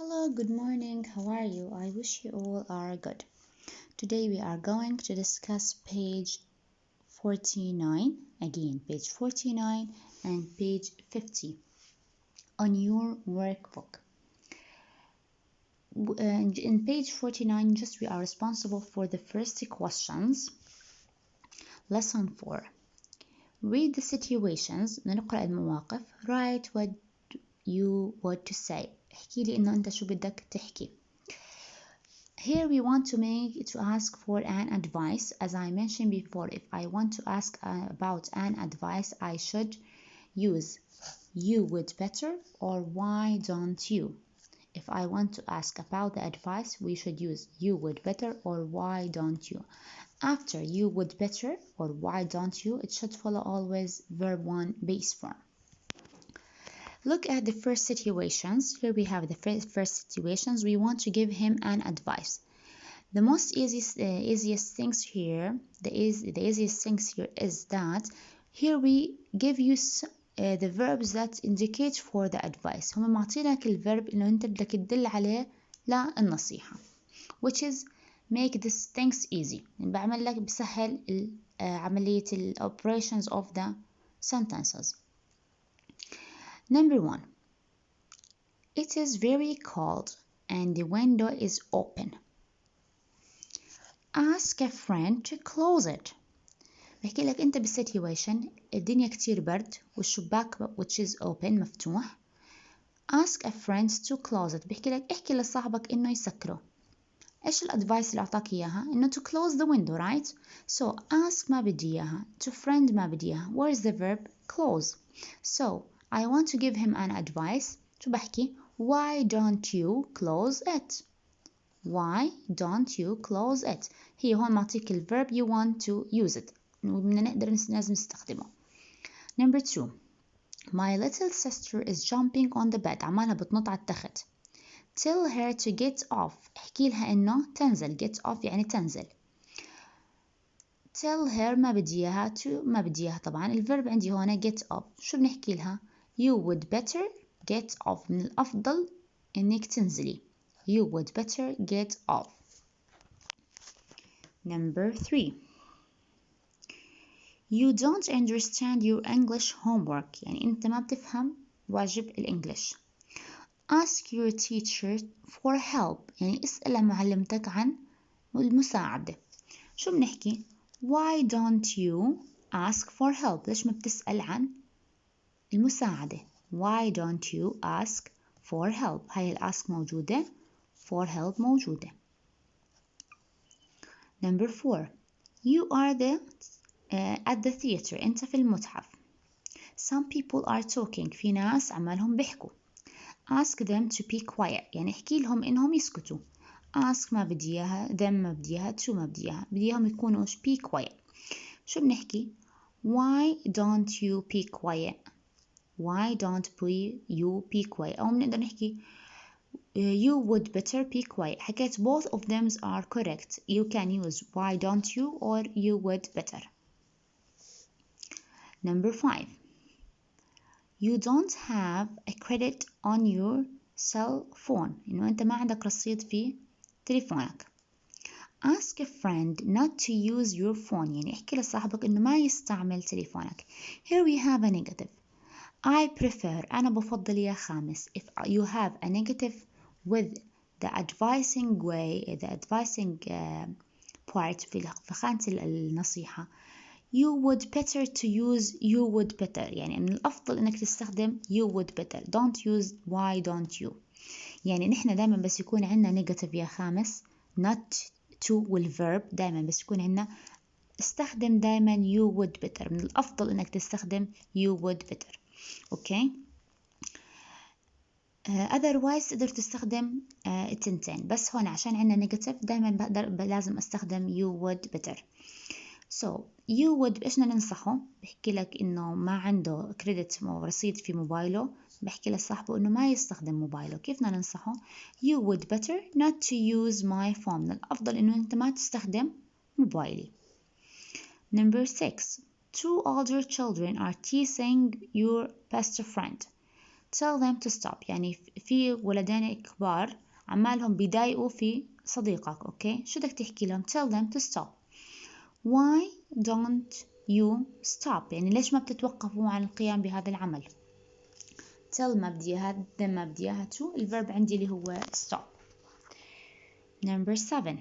Hello, good morning. How are you? I wish you all are good. Today we are going to discuss page 49, again page 49 and page 50 on your workbook. And in page 49, we are responsible for the first questions. Lesson 4. Read the situations. نقرأ المواقف. Write what you want to say. احكي لي إنه أنت شو بدك تحكي. Here we want to ask for an advice. As I mentioned before, if I want to ask about an advice, I should use you would better or why don't you. If I want to ask about the advice, we should use you would better or why don't you. After you would better or why don't you, it should follow always verb 1 base form. Look at the first situations. Here we have the first situations. We want to give him an advice. The most easiest things here, the easiest things here is that here we give you the verbs that indicate for the advice. هم معطينك الverb إنه أنت بدك تدل عليه للنصيحة, which is make these things easy. بعمل لك بسهل عملية ال operations of the sentences. Number 1. It is very cold and the window is open. Ask a friend to close it. بحكي لك أنت بالسيتويشن الدنيا كتير برد والشباك which is open مفتوح. Ask a friend to close it. بحكي لك احكي لصاحبك إنه يسكره. إيش الأدفايس اللي أعطاك إياها؟ إنه to close the window, right? So ask ما بدي إياها. To friend ما بدي إياها. Where is the verb? Close. So I want to give him an advice. شو بحكي? Why don't you close it? Why don't you close it? هي هون معطيك الverb you want to use it. وبدنا نقدر لازم نستخدمه. Number 2. My little sister is jumping on the bed. عمالها بتنط على التخت. Tell her to get off. احكي لها إنه تنزل. Get off يعني تنزل. Tell her ما بدي إياها to ما بدي إياها طبعا. الverb عندي هون get off. شو بنحكي لها؟ You would better get off. من الأفضل إنك تنزلي. You would better get off. Number 3. You don't understand your English homework. يعني أنت ما بتفهم واجب الإنجليش. Ask your teacher for help. يعني اسأل معلمتك عن المساعدة. شو بنحكي؟ Why don't you ask for help? ليش ما بتسأل عن المساعدة؟ Why don't you ask for help? هاي ask موجودة. For help موجودة. Number 4. You are at the theater. أنت في المتحف. Some people are talking. في ناس عمالهم بيحكوا. Ask them to be quiet. يعني احكي لهم إنهم يسكتوا. Ask ما بدي إياها. Them ما بدي إياها. To ما بدي إياها. بدي إياهم يكونوا be quiet. شو بنحكي؟ Why don't you be quiet? Why don't you be quiet? أو بنقدر نحكي you would better be quiet. حكيت both of them are correct. You can use why don't you or you would better. Number 5. You don't have a credit on your cell phone. إنه أنت ما عندك رصيد في تليفونك. Ask a friend not to use your phone. يعني احكي لصاحبك إنه ما يستعمل تليفونك. Here we have a negative. I prefer. أنا بفضل يا خامس. If you have a negative with the advising way, the advising part في خانة النصيحة, you would better to use you would better. يعني من الأفضل إنك تستخدم you would better. Don't use why don't you. يعني نحن دائما بس يكون عندنا negative يا خامس not to والverb دائما بس يكون عندنا استخدم دائما you would better. من الأفضل إنك تستخدم you would better. okay. otherwise تقدر تستخدم التنتين بس هون عشان عندنا negative دائما لازم استخدم you would better. So you would إيش بدنا ننصحه؟ بحكي لك إنه ما عنده كريدت رصيد في موبايله. بحكي لصاحبه إنه ما يستخدم موبايله. كيف بدنا ننصحه؟ You would better not to use my phone. من الأفضل إنه أنت ما تستخدم موبايلي. Number 6. Two older children are teasing your best friend. tell them to stop يعني في ولدين كبار عمالهم بيضايقوا في صديقك. أوكي، شو بدك تحكي لهم؟ tell them to stop. why don't you stop يعني ليش ما بتتوقفوا عن القيام بهذا العمل؟ tell ما بدي إياها، them ما بدي إياها to، الverb عندي اللي هو stop. Number 7.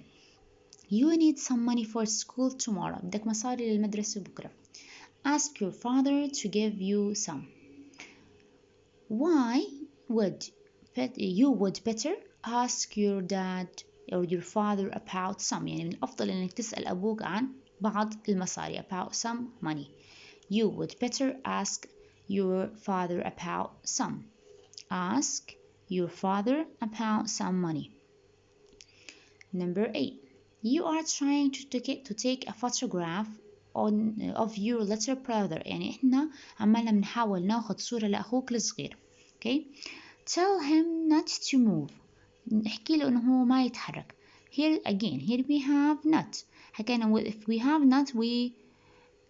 You need some money for school tomorrow. بدك مصاري للمدرسة بكرة. Ask your father to give you some. Why would you better ask your dad or your father about some يعني من الأفضل إنك تسأل أبوك عن بعض المصاري about some money. You would better ask your father about some. Ask your father about some money. Number 8. You are trying to take a photograph of your little brother يعني إحنا عمالنا بنحاول ناخد صورة لأخوك الصغير. Okay. Tell him not to move. نحكي له إنه هو ما يتحرك. Here we have not. حكينا if we have not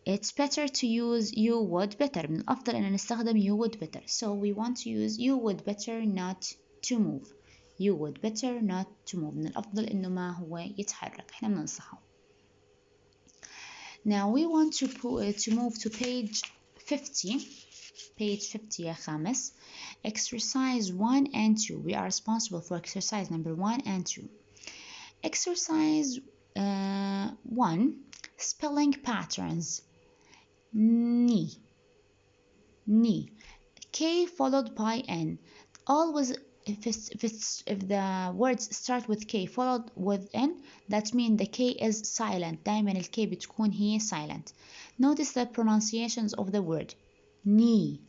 it's better to use you would better. من الأفضل أن نستخدم you would better. So we want to use you would better not to move. You would better not to move. من الأفضل إنه ما هو يتحرك. إحنا بننصحه. Now we want to move to page 50. Page 50 يا خامس. Exercise 1 and 2. We are responsible for exercise number 1 and 2. Exercise 1. Spelling patterns. Ni. K followed by N. Always if the words start with K followed with N, that means the K is silent. دايما ال K بتكون هي silent. Notice the pronunciations of the word. Knee,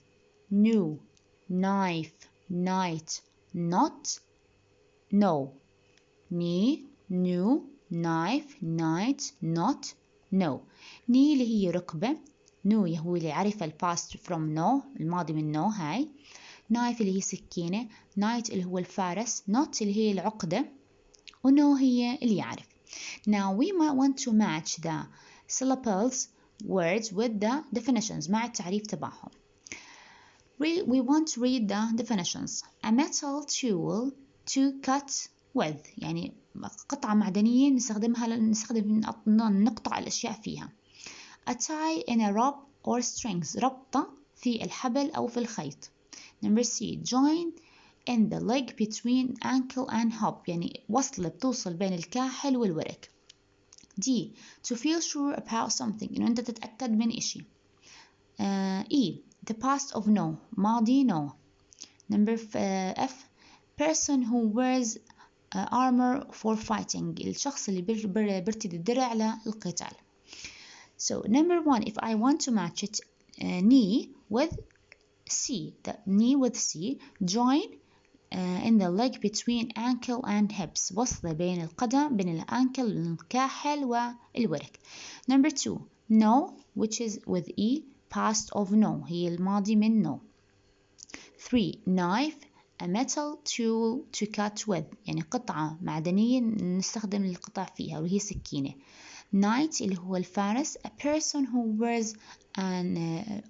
new, knife, night, not, no. Knee, new, knife, night, not, no. knee اللي هي ركبة. نو هو اللي عرف past from no الماضي من no هاي. knife اللي هي سكينة. night اللي هو الفارس. not اللي هي العقدة. no هي اللي يعرف. Now we might want to match the syllables words with the definitions مع التعريف تبعهم. We want to read the definitions. A metal tool to cut with يعني قطعة معدنية نستخدم نقطع الأشياء فيها. A tie in a rope or strings ربطة في الحبل أو في الخيط. Number C. Join in the leg between ankle and hop يعني وصلة بتوصل بين الكاحل والورك. D. To feel sure about something إنه أنت تتأكد من إشي. E. The past of no ماضي no. Number F. Person who wears armor for fighting الشخص اللي بيرتدي الدرع للقتال. So number 1, if I want to match it, knee with C, the knee with C, join in the leg between ankle and hips, وصلة بين القدم بين الأنكل الكاحل والورك. Number 2, no, which is with E, past of no, هي الماضي من no. 3, knife, a metal tool to cut with, يعني قطعة معدنية نستخدم القطع فيها وهي سكينة. Knight اللي هو الفارس. A person who wears an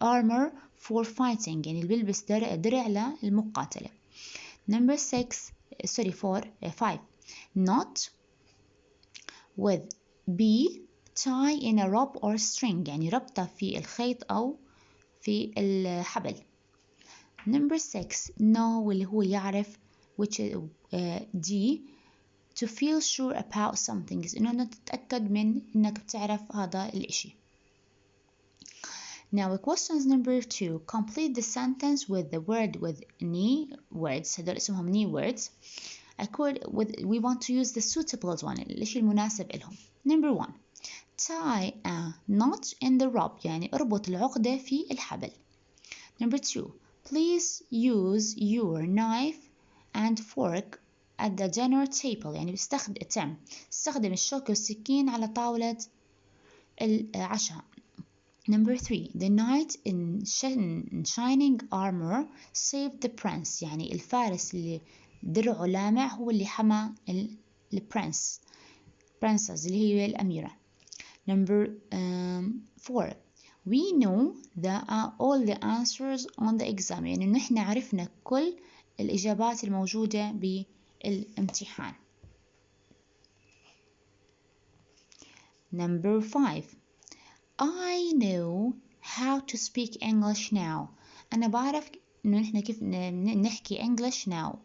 armor for fighting يعني اللي بيلبس درع للمقاتلة. Number 5 knot with B tie in a rope or string يعني ربطة في الخيط أو في الحبل. Number 6 know اللي هو يعرف which is D to feel sure about something إنه تتأكد من إنك بتعرف هذا الإشي. Now questions number 2. Complete the sentence with the word with knee words. هدول اسمهم knee words. We want to use the suitable one الإشي المناسب إلهم. Number 1. Tie a knot in the rope يعني اربط العقدة في الحبل. Number 2. Please use your knife and fork at the dinner table يعني استخدم الشوكة والسكين على طاولة العشاء. Number 3. The knight in shining armor saved the prince يعني الفارس اللي درعه لامع هو اللي حمى princess اللي هي الأميرة. Number 4. We know all the answers on the exam، يعني إنه إحنا عرفنا كل الإجابات الموجودة بالامتحان. Number 5. I know how to speak English now. أنا بعرف إنه نحن كيف نحكي English now.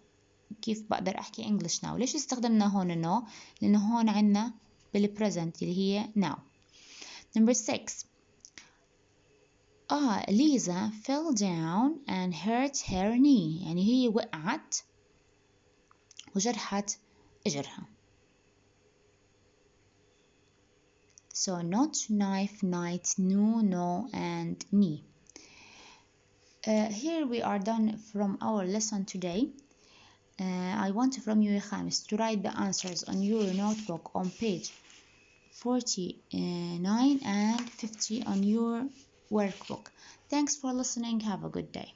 كيف بقدر أحكي English now. ليش استخدمنا هون no؟ لأنه هون عنا بالpresent اللي هي now. Number 6. Lisa fell down and hurt her knee. يعني هي وقعت وجرحت إجرها. So not, knife, night, no, and knee. Here we are done from our lesson today. I want from you, Khamis, to write the answers on your notebook on page 49 and 50 on your workbook. Thanks for listening. Have a good day.